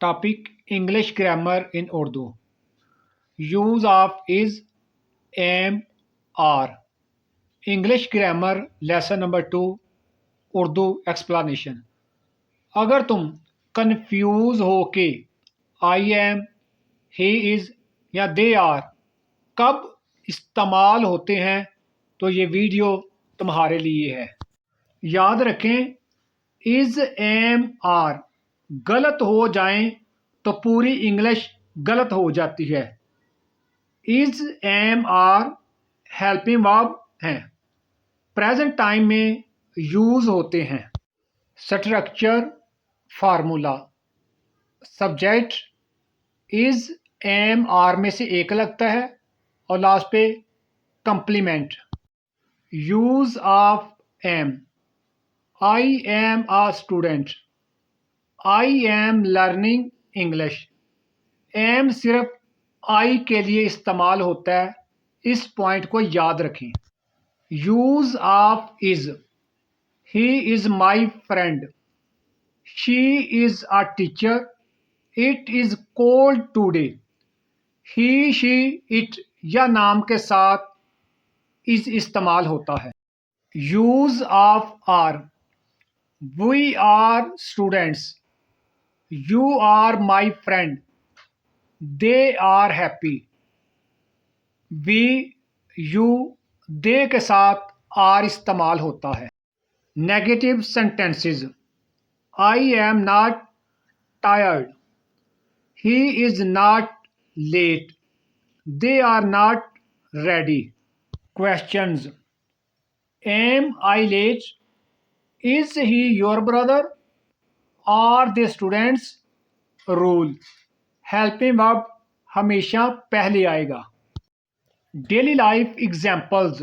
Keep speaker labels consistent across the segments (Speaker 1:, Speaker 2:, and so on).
Speaker 1: Topic English grammar in Urdu. Use of is, am, are. English grammar lesson number 2 Urdu explanation. अगर तुम confuse हो कि I am, he is या they are कब इस्तेमाल होते हैं तो ये वीडियो तुम्हारे लिए है। याद रखें, इज़, एम, आर गलत हो जाएं तो पूरी इंग्लिश गलत हो जाती है। Is, am, are helping verb हैं, प्रेजेंट टाइम में यूज होते हैं। Structure formula, subject is, am, are में से एक लगता है और लास्ट पे complement. Use of am, I am a student, I am learning English. Am सिर्फ आई के लिए इस्तेमाल होता है, इस पॉइंट को याद रखें। Use of is, he is my friend, she is a teacher, it is cold today. He, she, it या नाम के साथ इज इस्तेमाल होता है। Use of are, we are students, you are my friend, they are happy. We, you, they के साथ are इस्तेमाल होता है। Negative sentences, I am not tired, he is not late, they are not ready. Questions, am I late, is he your brother, are they students. Rule, helping verb हमेशा पहले आएगा। Daily life examples,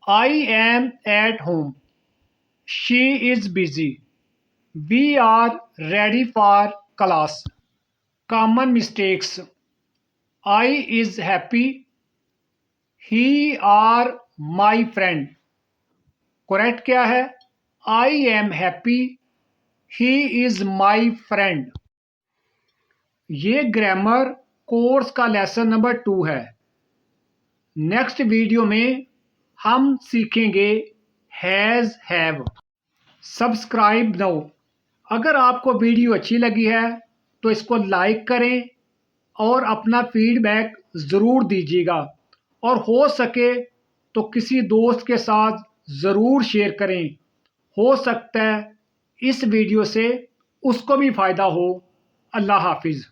Speaker 1: I am at home, she is busy, we are ready for class. Common mistakes, I is happy, he are my friend. Correct क्या है? I am happy, he is my friend. ये grammar course का lesson number 2 है। Next video में हम सीखेंगे has, have. Subscribe now. अगर आपको वीडियो अच्छी लगी है तो इसको लाइक करें और अपना फीडबैक ज़रूर दीजिएगा, और हो सके तो किसी दोस्त के साथ ज़रूर शेयर करें। हो सकता है इस वीडियो से उसको भी फ़ायदा हो। अल्लाह हाफिज़।